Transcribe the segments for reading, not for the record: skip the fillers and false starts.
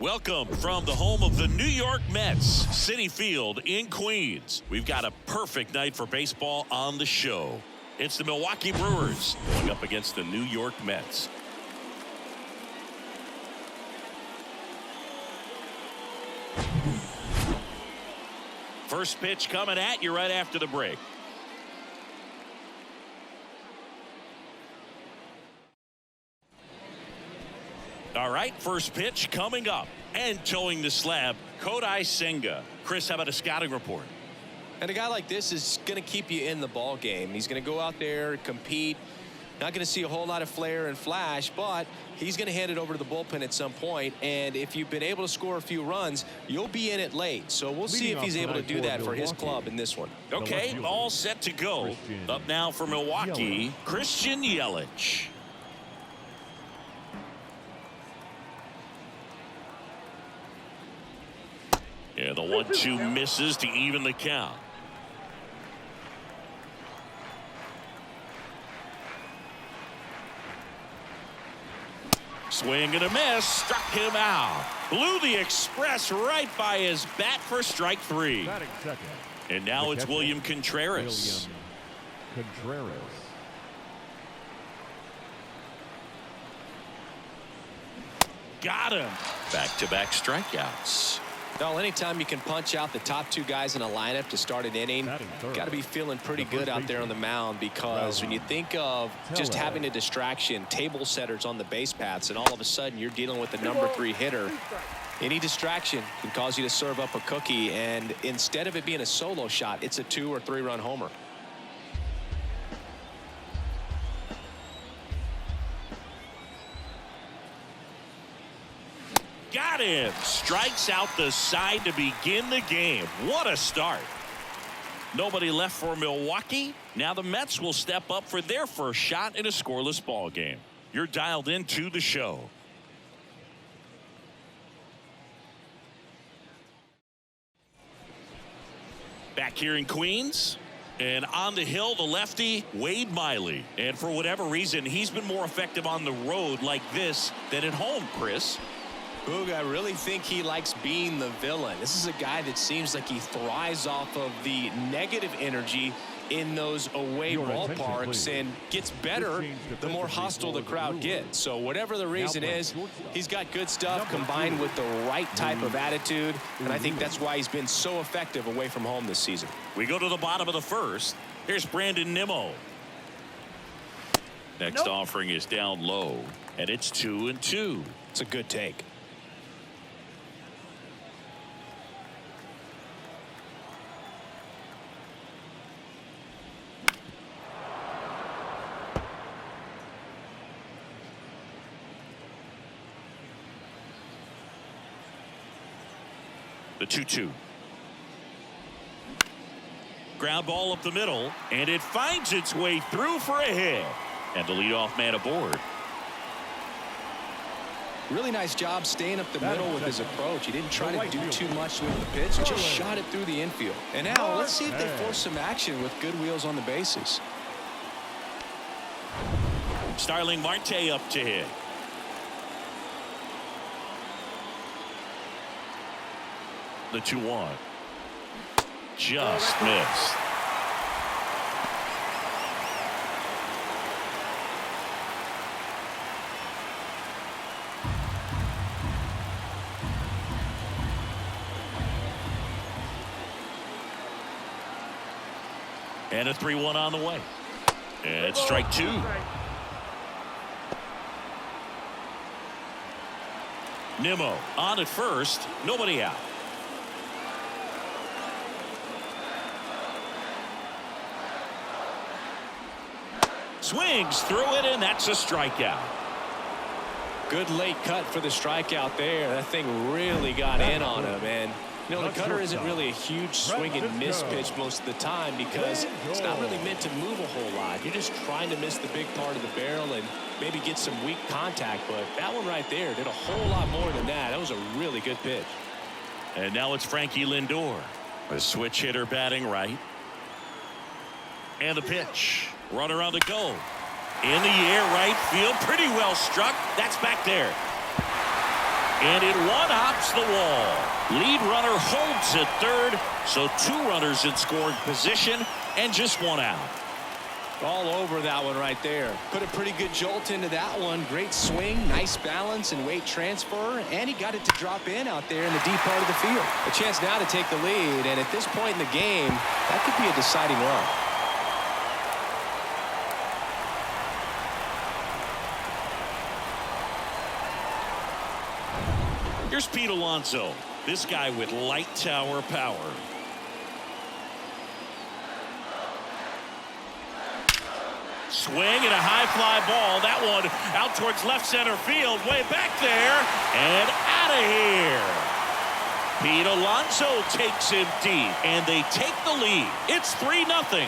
Welcome from the home of the New York Mets, Citi Field in Queens. We've got a perfect night for baseball on the show. It's the Milwaukee Brewers going up against the New York Mets. First pitch coming at you right after the break. All right, first pitch coming up and towing the slab, Kodai Senga. Chris, how about a scouting report? And a guy like this is going to keep you in the ball game. He's going to go out there, compete. Not going to see a whole lot of flair and flash, but he's going to hand it over to the bullpen at some point. And if you've been able to score a few runs, you'll be in it late. So we'll see if he's able to do that for his club in this one. Okay, all set to go. Up now for Milwaukee, Christian Yelich. Yeah, the 1-2 misses to even the count. Swing and a miss, struck him out. Blew the express right by his bat for strike three. And now it's William Contreras. Got him. Back-to-back strikeouts. Well, anytime you can punch out the top two guys in a lineup to start an inning, got to be feeling pretty good out there on the mound, because when you think of just having a distraction, table setters on the base paths, and all of a sudden you're dealing with the number 3 hitter, any distraction can cause you to serve up a cookie, and instead of it being a solo shot, it's a 2 or 3 run homer. Got him. Strikes out the side to begin the game. What a start. Nobody left for Milwaukee. Now the Mets will step up for their first shot in a scoreless ball game. You're dialed into the show. Back here in Queens. And on the hill, the lefty, Wade Miley. And for whatever reason, he's been more effective on the road like this than at home, Chris. Boog, I really think he likes being the villain. This is a guy that seems like he thrives off of the negative energy in those away ballparks and gets better the more hostile the crowd gets. So whatever the reason is, he's got good stuff combined with the right type of attitude, and I think that's why he's been so effective away from home this season. We go to the bottom of the first. Here's Brandon Nimmo. Next offering is down low, and it's 2-2. It's a good take. The 2-2. Ground ball up the middle, and it finds its way through for a hit. And the leadoff man aboard. Really nice job staying up the middle with his approach. He didn't try to do too much with the pitch, just shot it through the infield. And now let's see if they force some action with good wheels on the bases. Starling Marte up to hit. The 2-1. Just missed. And a 3-1 on the way. And it's strike 2. Nimmo on at first. Nobody out. Swings through it, and that's a strikeout. Good late cut for the strikeout there. That thing really got in on him, and you know, the cutter isn't really a huge swing and miss pitch most of the time because it's not really meant to move a whole lot. You're just trying to miss the big part of the barrel and maybe get some weak contact, but that one right there did a whole lot more than that. That was a really good pitch. And now it's Frankie Lindor, a switch hitter batting right. And the pitch. Runner on the go. In the air, right field. Pretty well struck. That's back there. And it one-hops the wall. Lead runner holds at third, so 2 runners in scoring position and just 1 out. All over that one right there. Put a pretty good jolt into that one. Great swing, nice balance and weight transfer, and he got it to drop in out there in the deep part of the field. A chance now to take the lead, and at this point in the game, that could be a deciding run. Here's Pete Alonso. This guy with light tower power. Swing and a high fly ball. That one out towards left center field. Way back there and out of here. Pete Alonso takes him deep and they take the lead. It's 3-0.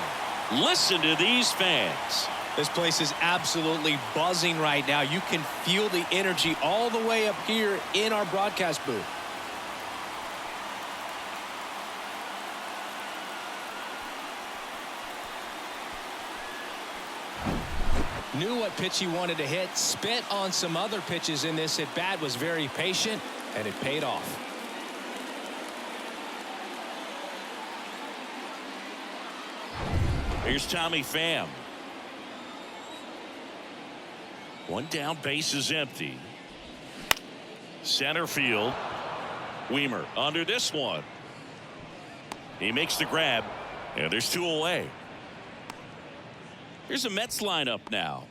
Listen to these fans. This place is absolutely buzzing right now. You can feel the energy all the way up here in our broadcast booth. Knew what pitch he wanted to hit, spent on some other pitches in this at bat, was very patient, and it paid off. Here's Tommy Pham. 1 down, base is empty. Center field. Weimer under this one. He makes the grab, and there's 2 away. Here's a Mets lineup now.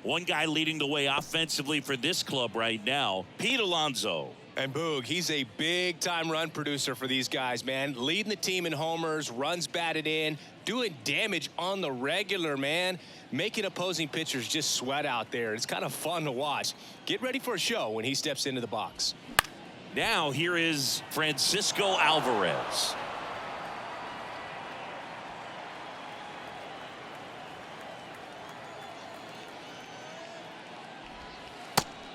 One guy leading the way offensively for this club right now, Pete Alonso. And Boog, he's a big-time run producer for these guys, man. Leading the team in homers, runs batted in, doing damage on the regular, man. Making opposing pitchers just sweat out there. It's kind of fun to watch. Get ready for a show when he steps into the box. Now here is Francisco Alvarez.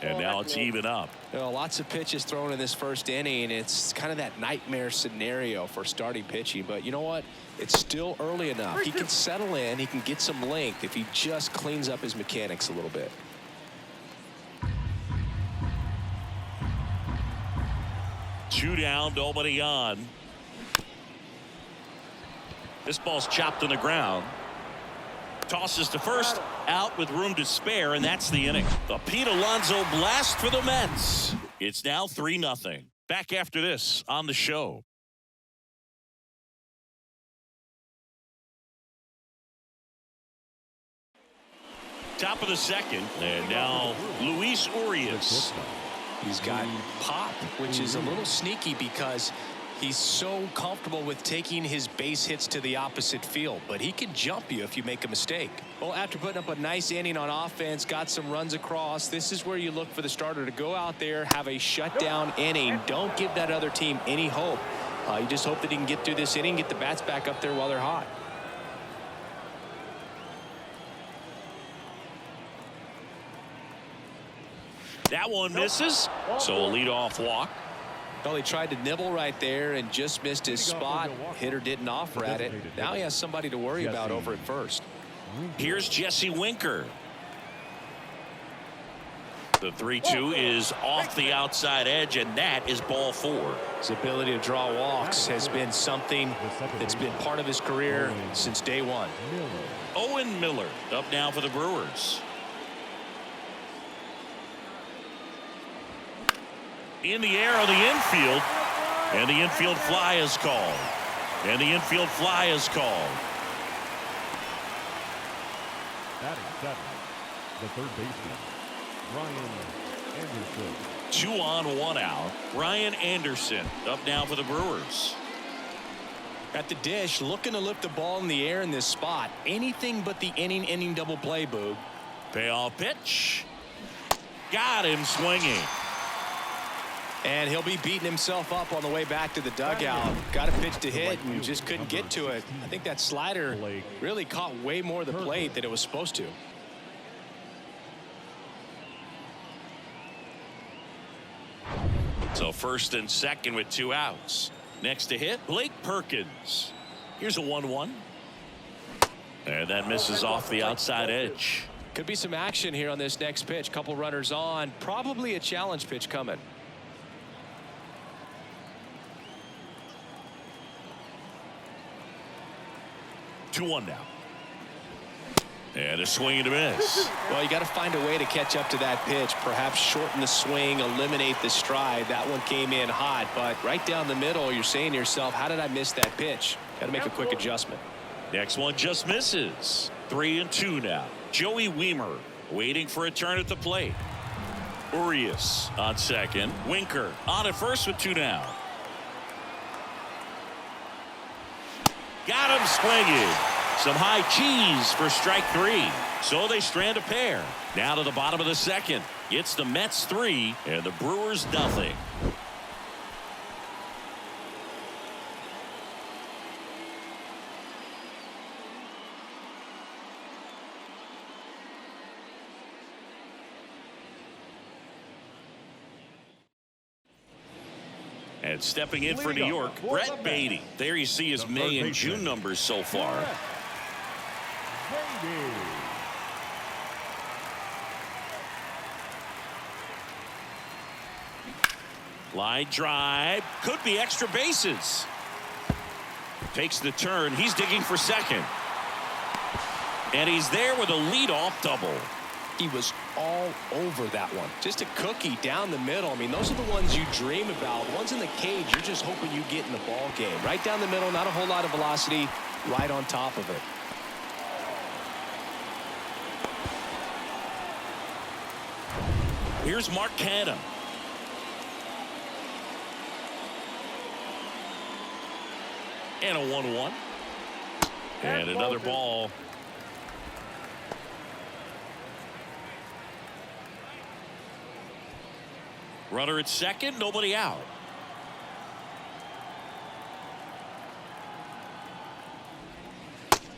And now it's even up. You know, lots of pitches thrown in this first inning. It's kind of that nightmare scenario for starting pitching. But you know what? It's still early enough. He can settle in. He can get some length if he just cleans up his mechanics a little bit. Two down, nobody on. This ball's chopped on the ground. Tosses to first, out with room to spare, and that's the inning. The Pete Alonso blast for the Mets. It's now 3-0. Back after this on the show. Top of the second, and now Luis Urias. He's got pop, which is a little sneaky because he's so comfortable with taking his base hits to the opposite field, but he can jump you if you make a mistake. Well, after putting up a nice inning on offense, got some runs across, this is where you look for the starter to go out there, have a shutdown inning. Don't give that other team any hope. You just hope that he can get through this inning, get the bats back up there while they're hot. That one misses, so a leadoff walk. Well, he tried to nibble right there and just missed his spot. Hitter didn't offer at it. Now he has somebody to worry about over at first. Here's Jesse Winker. The 3-2 is off the outside edge, and that is ball 4. His ability to draw walks has been something that's been part of his career since day one. Owen Miller up now for the Brewers. In the air on the infield, and the infield fly is called. And the infield fly is called. Batting seven, the third baseman, Ryan Anderson. 2 on, 1 out. Ryan Anderson up now for the Brewers. At the dish, looking to lift the ball in the air in this spot. Anything but the inning double play, Boog. Payoff pitch. Got him swinging. And he'll be beating himself up on the way back to the dugout. Got a pitch to hit and just couldn't get to it. I think that slider really caught way more of the plate than it was supposed to. So first and second with 2 outs. Next to hit, Blake Perkins. Here's a 1-1. And that misses off the outside edge. Could be some action here on this next pitch. Couple runners on. Probably a challenge pitch coming. 2-1 now. And a swing and a miss. Well, you got to find a way to catch up to that pitch. Perhaps shorten the swing, eliminate the stride. That one came in hot, but right down the middle, you're saying to yourself, how did I miss that pitch? Got to make a quick adjustment. Next one just misses. 3-2 now. Joey Weimer waiting for a turn at the plate. Urias on second. Winker on at first with 2 down. Got him swinging. Some high cheese for strike 3. So they strand a pair. Now to the bottom of the second. It's the Mets 3 and the Brewers nothing. And stepping in for New York, Brett Beatty. There you see his May and June numbers so far. Line drive. Could be extra bases. Takes the turn. He's digging for second. And he's there with a leadoff double. He was all over that one. Just a cookie down the middle. I mean, those are the ones you dream about. The ones in the cage, you're just hoping you get in the ball game. Right down the middle, not a whole lot of velocity, right on top of it. Here's Mark Canham. And a 1-1. And another ball. Runner at second, nobody out.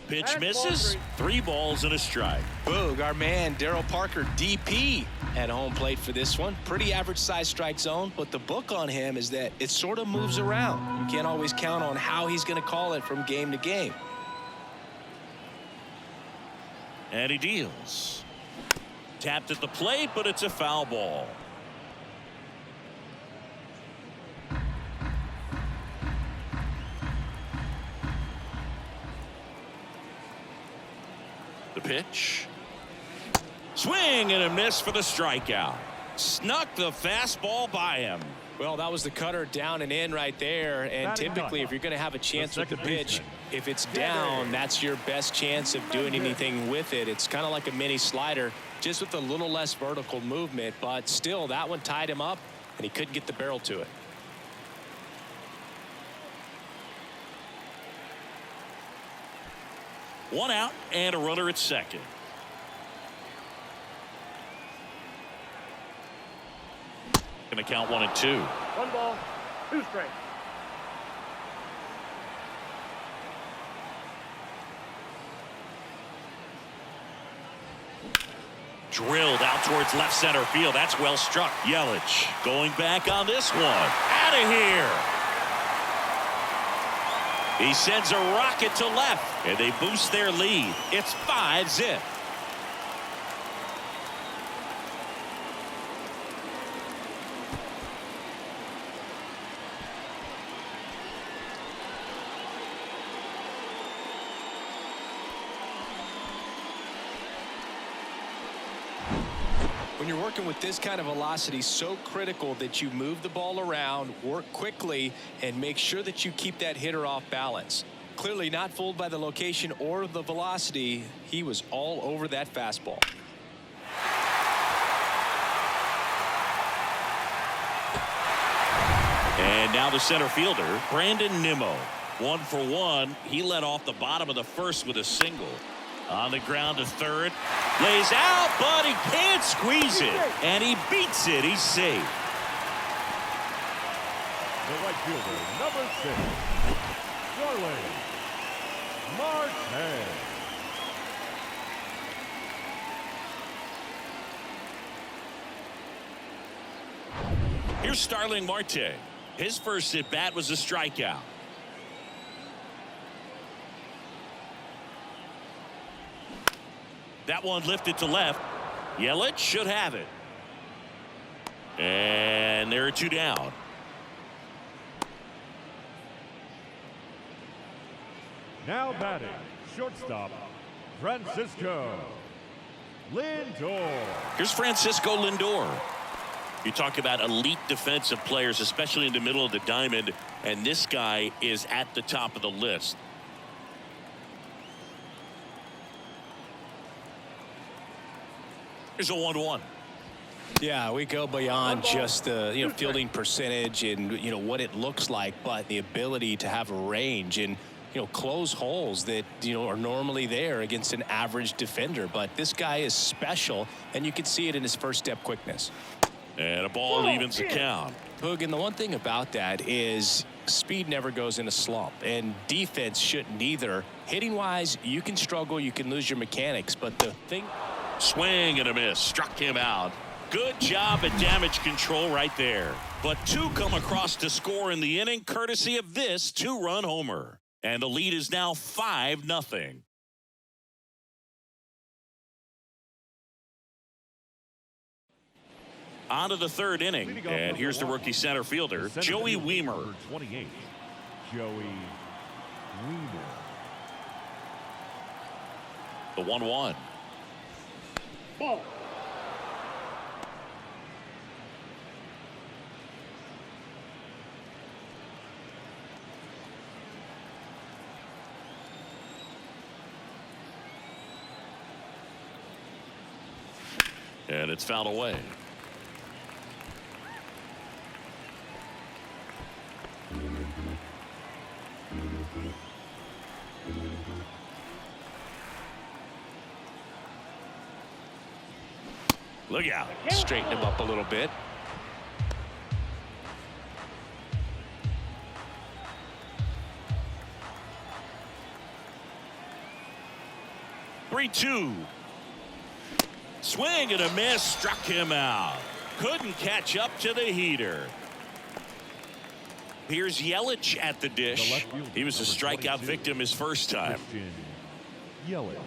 Pitch misses. 3 balls and a strike. Boog, our man Darryl Parker, DP, at home plate for this one. Pretty average size strike zone, but the book on him is that it sort of moves around. You can't always count on how he's going to call it from game to game. And he deals. Tapped at the plate, but it's a foul ball. The pitch. Swing and a miss for the strikeout. Snuck the fastball by him. Well, that was the cutter down and in right there. And typically, if you're going to have a chance with the pitch, if it's down, that's your best chance of doing anything with it. It's kind of like a mini slider, just with a little less vertical movement. But still, that one tied him up, and he couldn't get the barrel to it. One out and a runner at second. Going to count 1 and 2. 1 ball, 2 strikes. Drilled out towards left center field. That's well struck. Yelich going back on this one. Out of here. He sends a rocket to left, and they boost their lead. It's 5-0. When you're working with this kind of velocity, so critical that you move the ball around, work quickly, and make sure that you keep that hitter off balance. Clearly not fooled by the location or the velocity. He was all over that fastball. And now the center fielder, Brandon Nimmo. 1 for 1. He led off the bottom of the first with a single. On the ground to third. Lays out, but he can't squeeze it. And he beats it. He's safe. The right fielder, number 6, Charlie Marte. Here's Starling Marte. His first at bat was a strikeout. That one lifted to left. Yelich should have it. And there are 2 down. Now batting, Shortstop, Francisco Lindor. Here's Francisco Lindor. You talk about elite defensive players, especially in the middle of the diamond, and this guy is at the top of the list. Here's a 1-1. Yeah, we go beyond just the fielding percentage and what it looks like, but the ability to have a range and close holes that are normally there against an average defender. But this guy is special, and you can see it in his first step quickness. And a ball evens the count. Hoog, and the one thing about that is speed never goes in a slump, and defense shouldn't either. Hitting wise, you can struggle, you can lose your mechanics, but the thing. Swing and a miss, struck him out. Good job at damage control right there. But two come across to score in the inning, courtesy of this two-run homer. And the lead is now 5-0. On to the third inning, and here's the rookie center fielder, Joey Weimer. Number 28, Joey Weimer. The 1-1. Ball. And it's fouled away. Look out. Straighten him up a little bit. Three-two. Swing and a miss, struck him out. Couldn't catch up to the heater. Here's Yelich at the dish. He was a strikeout victim his first time. Yelich.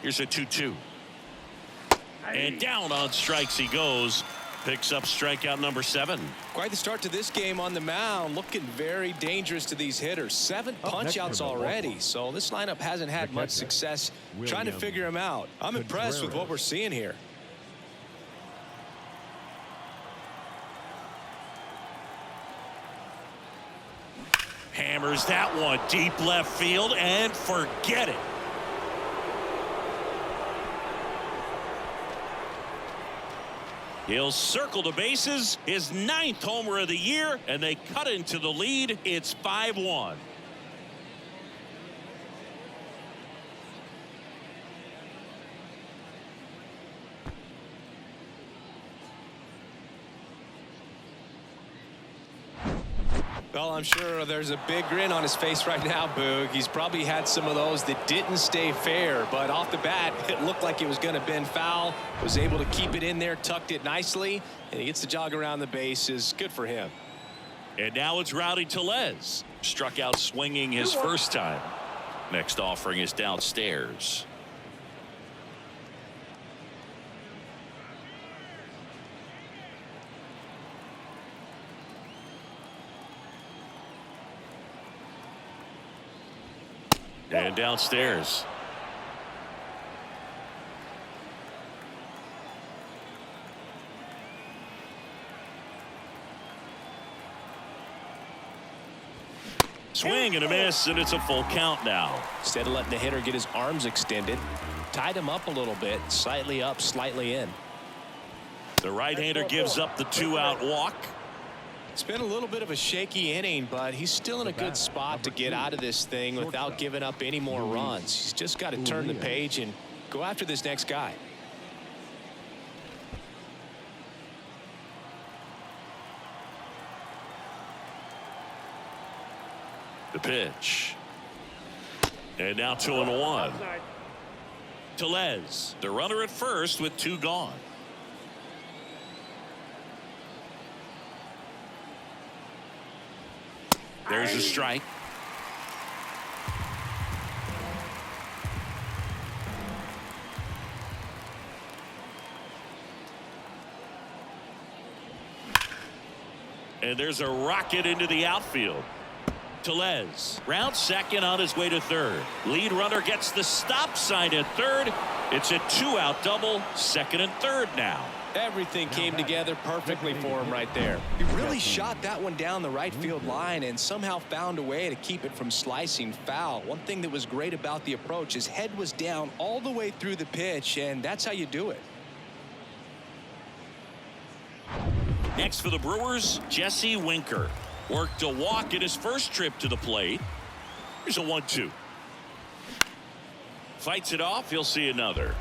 Here's a 2-2. And down on strikes he goes. Picks up strikeout number 7. Quite the start to this game on the mound. Looking very dangerous to these hitters. 7 punch-outs already. So this lineup hasn't had much success trying to figure him out. I'm impressed with what we're seeing here. Hammers that one deep left field and forget it. He'll circle the bases, his 9th homer of the year, and they cut into the lead. It's 5-1. Well, I'm sure there's a big grin on his face right now, Boog. He's probably had some of those that didn't stay fair, but off the bat, it looked like it was going to bend foul. Was able to keep it in there, tucked it nicely, and he gets the jog around the bases. Good for him. And now it's Rowdy Tellez. Struck out swinging his first time. Next offering is downstairs. And downstairs. Swing and a miss, and it's a full count now. Instead of letting the hitter get his arms extended, tied him up a little bit, slightly up, slightly in. The right-hander gives up the 2-out walk. It's been a little bit of a shaky inning, but he's still in a good spot to get out of this thing without giving up any more runs. He's just got to turn the page and go after this next guy. The pitch. And now 2-1. Tellez, the runner at first with 2 gone. There's a strike. And there's a rocket into the outfield. Tellez round second on his way to third. Lead runner gets the stop sign at third. It's a 2-out double, second and third now. Everything came together perfectly for him right there. He really shot that one down the right field line and somehow found a way to keep it from slicing foul. One thing that was great about the approach, his head was down all the way through the pitch, and that's how you do it. Next for the Brewers, Jesse Winker. Worked a walk in his first trip to the plate. Here's a 1-2. Fights it off. He'll see another.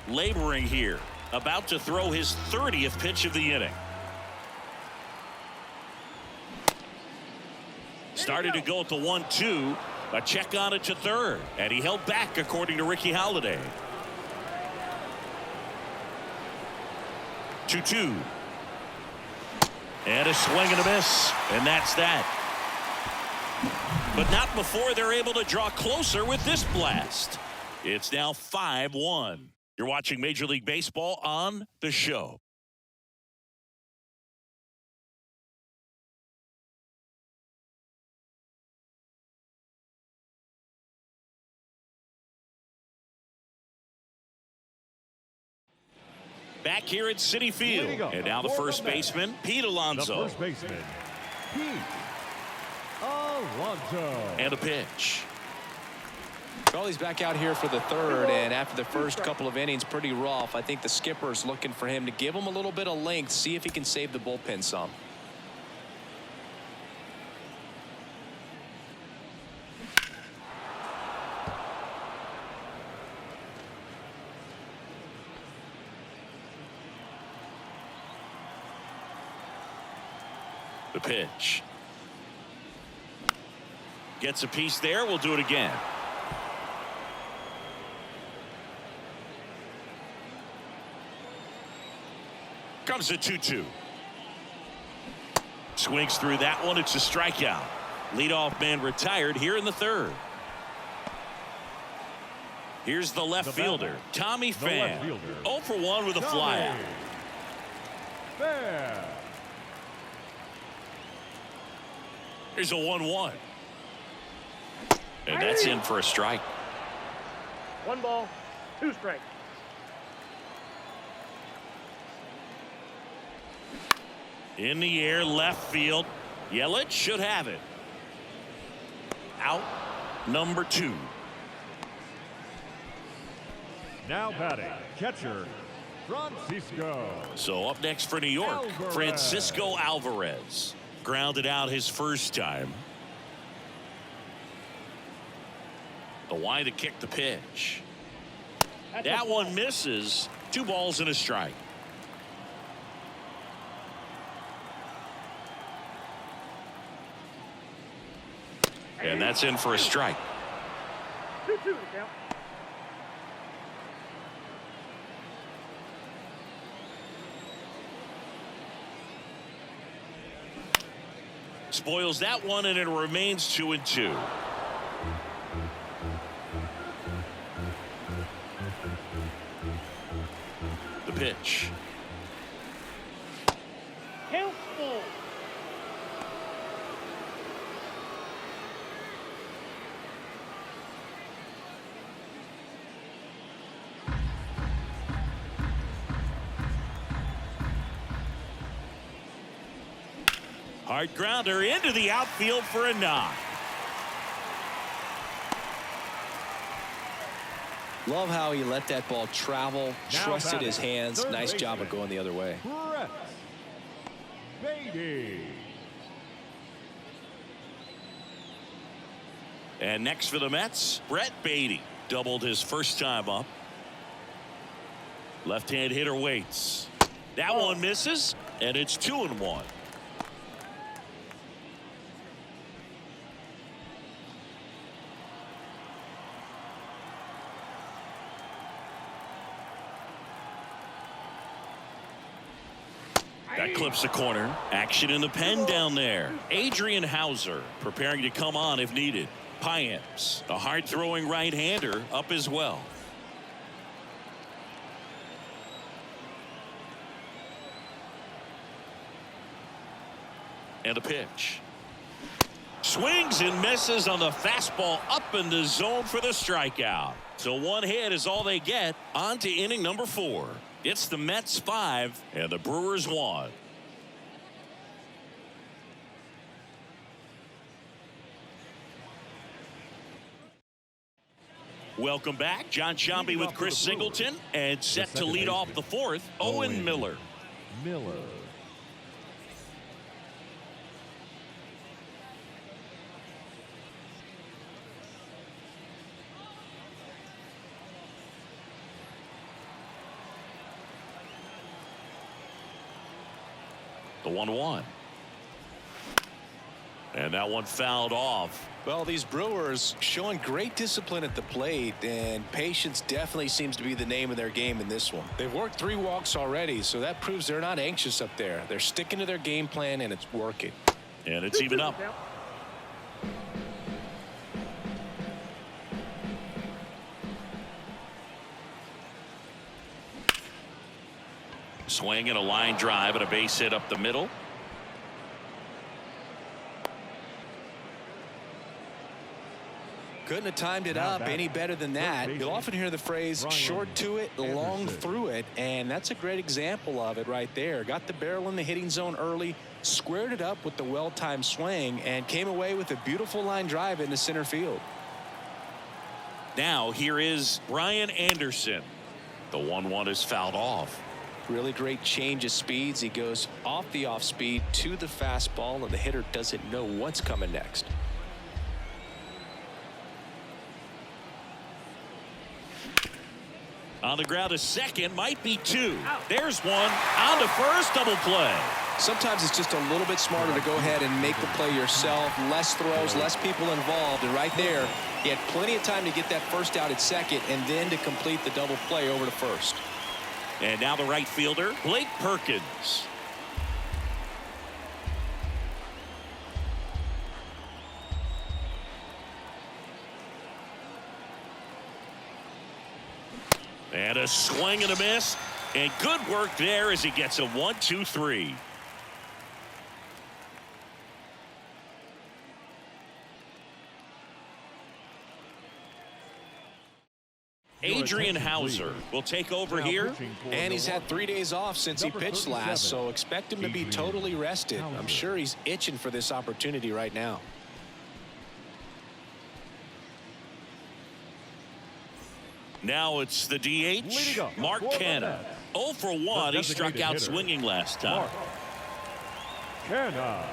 Laboring here. About to throw his 30th pitch of the inning. Started to go at the 1-2. A check on it to third. And he held back according to Ricky Holiday. 2-2. And a swing and a miss. And that's that. But not before they're able to draw closer with this blast. It's now 5-1. You're watching Major League Baseball on The Show. Back here at Citi Field. And now the first baseman, Pete Alonso. The first baseman, Pete Alonso. And a pitch. Well, he's back out here for the third, and after the first couple of innings, pretty rough. I think the skipper's looking for him to give him a little bit of length, see if he can save the bullpen some. The pitch. Gets a piece there. We'll do it again. Comes a 2-2. Swings through that one. It's a strikeout. Leadoff man retired here in the third. Here's the left fielder, Tommy Pham. 0 for 1 with a flyout. Fair. Here's a 1-1. And that's in for a strike. 1 ball, 2 strikes. In the air, left field. Yelich should have it. Out, number 2. Now batting, catcher, Francisco. So up next for New York, Alvarez. Francisco Alvarez. Grounded out his first time. The wide to kick the pitch. That one misses. 2 balls and a strike. And that's in for a strike. 2-2 to count. Spoils that one, and it remains 2-2. The pitch. Count full. Hard grounder into the outfield for a knock. Love how he let that ball travel, trusted his hands. Nice job of going the other way. Brett Beatty. And next for the Mets, Brett Beatty. Doubled his first time up. Left-hand hitter waits. That one misses, and it's 2-1. That clips the corner. Action in the pen down there. Adrian Hauser preparing to come on if needed. Payams, a hard-throwing right-hander, up as well. And a pitch. Swings and misses on the fastball up in the zone for the strikeout. So one hit is all they get. On to inning number 4. It's the Mets 5 and the Brewers 1. Welcome back. John Sciambi with Chris Singleton and set to lead off the 4th, Owen Miller. The 1-1. And that one fouled off. Well, these Brewers showing great discipline at the plate, and patience definitely seems to be the name of their game in this one. They've worked 3 walks already, so that proves they're not anxious up there. They're sticking to their game plan, and it's working. And it's even up. Swing and a line drive and a base hit up the middle. Couldn't have timed it up any better than that. You'll often hear the phrase short to it, long through it, and that's a great example of it right there. Got the barrel in the hitting zone early, squared it up with the well-timed swing, and came away with a beautiful line drive into center field. Now here is Brian Anderson. The 1-1 is fouled off. Really great change of speeds. He goes off the off speed to the fastball, and the hitter doesn't know what's coming next. On the ground to second, might be 2. There's one. On to first, double play. Sometimes it's just a little bit smarter to go ahead and make the play yourself. Less throws, less people involved, and right there he had plenty of time to get that first out at second and then to complete the double play over to first. And now the right fielder, Blake Perkins. And a swing and a miss. And good work there as he gets a 1-2-3. Adrian Hauser will take over here. And he's had 3 days off since he pitched last, so expect him to be totally rested. I'm sure he's itching for this opportunity right now. Now it's the DH, Mark Canha. 0 for 1. He struck out swinging last time. Canha.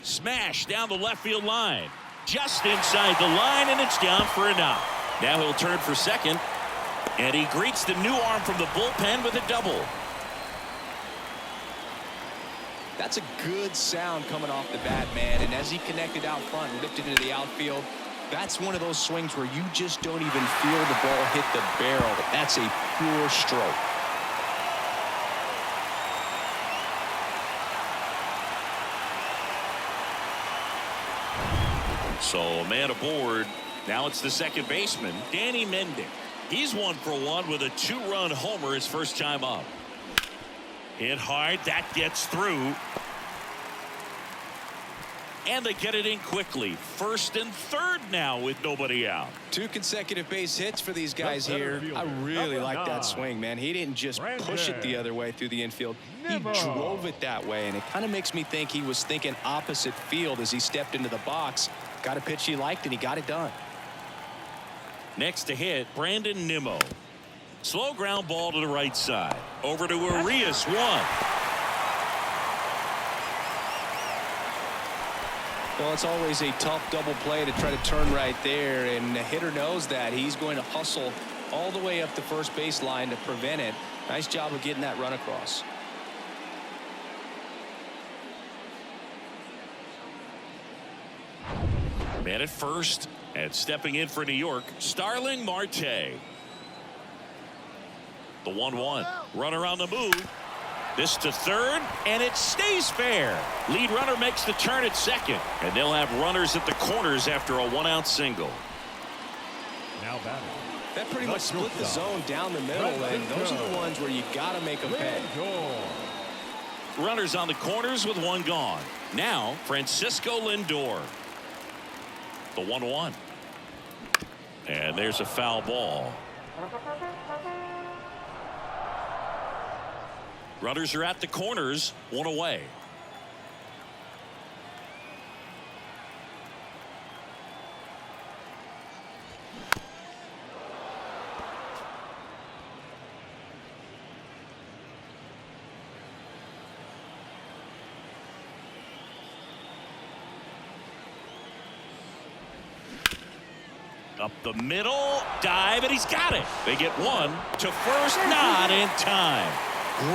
Smash down the left field line. Just inside the line, and it's down for a knock. Now he'll turn for second. And he greets the new arm from the bullpen with a double. That's a good sound coming off the bat, man. And as he connected out front and lifted into the outfield, that's one of those swings where you just don't even feel the ball hit the barrel. That's a pure stroke. So man aboard. Now it's the second baseman, Danny Mendick. He's 1 for 1 with a 2-run homer his first time up. Hit hard. That gets through. And they get it in quickly. First and third now with nobody out. 2 consecutive base hits for these guys here. I really like that swing, man. He didn't just push it the other way through the infield. He drove it that way, and it kind of makes me think he was thinking opposite field as he stepped into the box. Got a pitch he liked, and he got it done. Next to hit, Brandon Nimmo. Slow ground ball to the right side. Over to Arias, 1. Well, it's always a tough double play to try to turn right there, and the hitter knows that. He's going to hustle all the way up the first base line to prevent it. Nice job of getting that run across. Man at first, and stepping in for New York, Starling Marte. The 1-1. Runner on the move. This to third, and it stays fair. Lead runner makes the turn at second, and they'll have runners at the corners after a 1-out single. Now batting, That pretty much split the zone down the middle, and those are the ones where you got to make them pay. Runners on the corners with one gone. Now Francisco Lindor. The 1-1. And there's a foul ball. Runners are at the corners, one away. Up the middle, dive, and he's got it. They get one to first, not in time.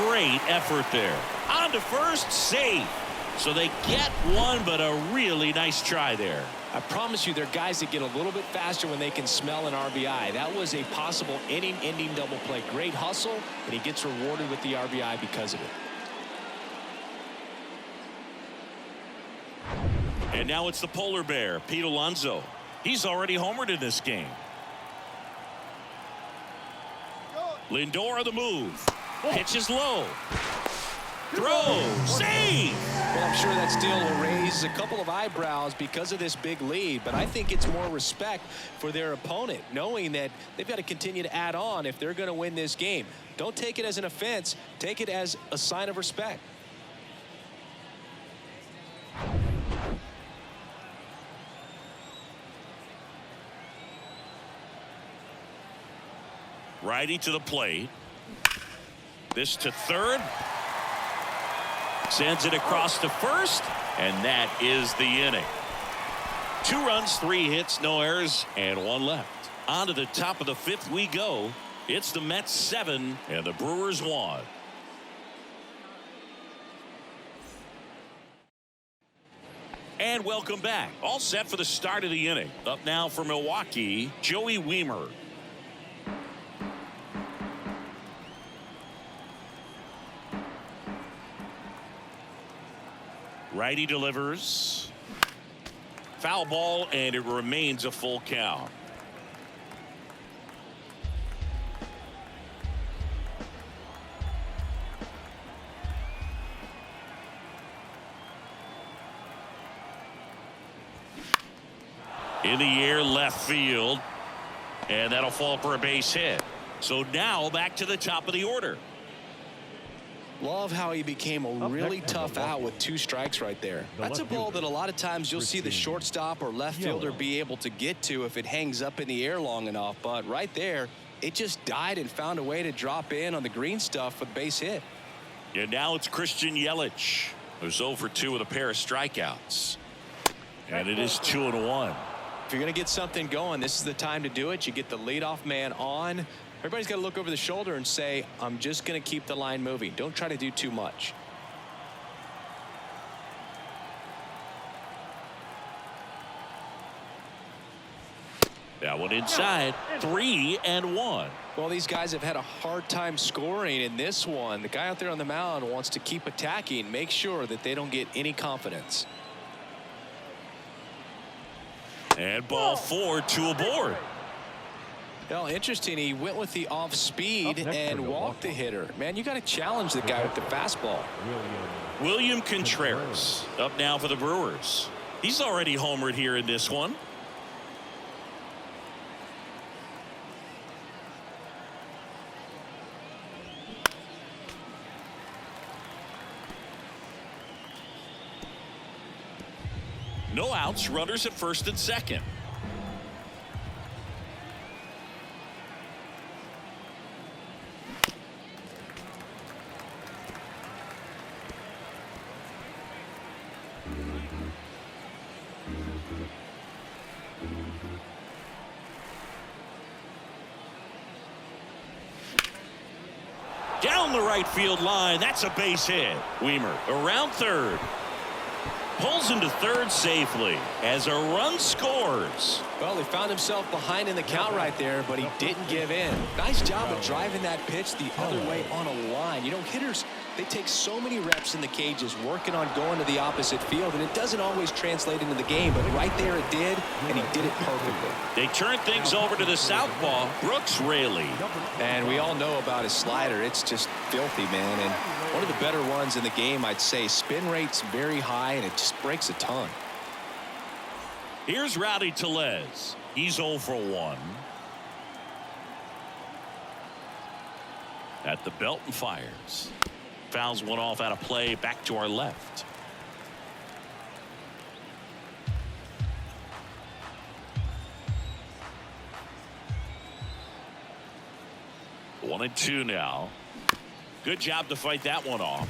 Great effort there. On to first, safe. So they get one, but a really nice try there. I promise you, there are guys that get a little bit faster when they can smell an RBI. That was a possible inning-ending double play. Great hustle, and he gets rewarded with the RBI because of it. And now it's the polar bear, Pete Alonso. He's already homered in this game. Lindor on the move. Pitches low. Throws. Save. Well, I'm sure that still will raise a couple of eyebrows because of this big lead, but I think it's more respect for their opponent, knowing that they've got to continue to add on if they're going to win this game. Don't take it as an offense. Take it as a sign of respect. Righty to the plate. This to third. Sends it across to first. And that is the inning. 2 runs, 3 hits, no errors, and 1 left. On to the top of the 5th we go. It's the Mets 7 and the Brewers 1. And welcome back. All set for the start of the inning. Up now for Milwaukee, Joey Wiemer. Righty delivers. Foul ball, and it remains a full count. In the air, left field. And that'll fall for a base hit. So now back to the top of the order. Love how he became a really tough out with 2 strikes right there. That's a ball that a lot of times you'll see the shortstop or left fielder be able to get to if it hangs up in the air long enough. But right there, it just died and found a way to drop in on the green stuff with base hit. And now it's Christian Yelich, who's 0 for 2 with a pair of strikeouts. And it is 2-1. If you're going to get something going, this is the time to do it. You get the leadoff man on. Everybody's got to look over the shoulder and say, I'm just going to keep the line moving. Don't try to do too much. That one inside. 3-1. Well, these guys have had a hard time scoring in this one. The guy out there on the mound wants to keep attacking, make sure that they don't get any confidence. And ball 4, 2 aboard. Well, interesting. He went with the off speed and walked the hitter. Man, you got to challenge the guy with the fastball. William Contreras up now for the Brewers. He's already homered here in this one. No outs, runners at first and second. Down the right field line. That's a base hit. Wiemer around third. Pulls him to third safely as a run scores. Well, he found himself behind in the count right there, but he didn't give in. Nice job of driving that pitch the other way on a line. You know, hitters They take so many reps in the cages working on going to the opposite field, and it doesn't always translate into the game, but right there it did, and he did it perfectly. They turn things over to the southpaw, Brooks Raley. And we all know about his slider. It's just filthy, man, and one of the better ones in the game, I'd say. Spin rate's very high, and it just breaks a ton. Here's Rowdy Tellez. He's 0 for 1. At the belt and fires. Fouls one off out of play, back to our left. One and two now. Good job to fight that one off.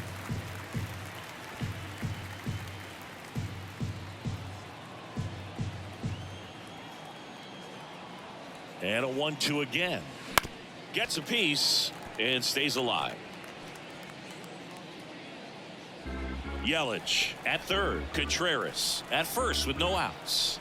And a 1-2 again. Gets a piece and stays alive. Yelich at third. Contreras at first with no outs.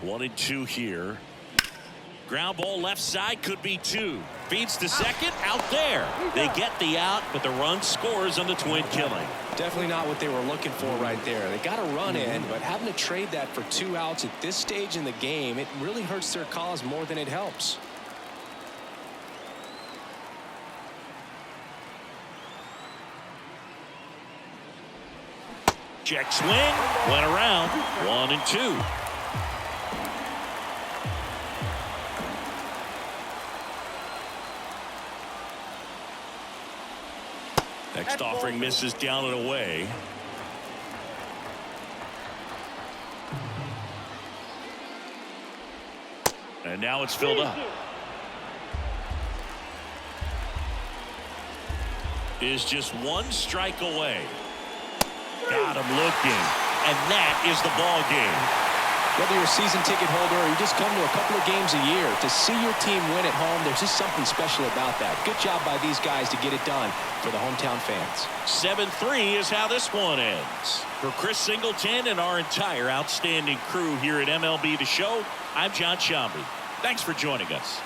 One and two here. Ground ball left side, could be two. Feeds to second, out there. They get the out, but the run scores on the twin killing. Definitely not what they were looking for right there. They got a run in, but having to trade that for 2 outs at this stage in the game, it really hurts their cause more than it helps. Check swing, went around, 1 and 2. Next offering misses down and away. And now it's filled up. Is just 1 strike away. Got him looking. And that is the ball game. Whether you're a season ticket holder or you just come to a couple of games a year, to see your team win at home, there's just something special about that. Good job by these guys to get it done for the hometown fans. 7-3 is how this one ends. For Chris Singleton and our entire outstanding crew here at MLB The Show, I'm John Shambi. Thanks for joining us.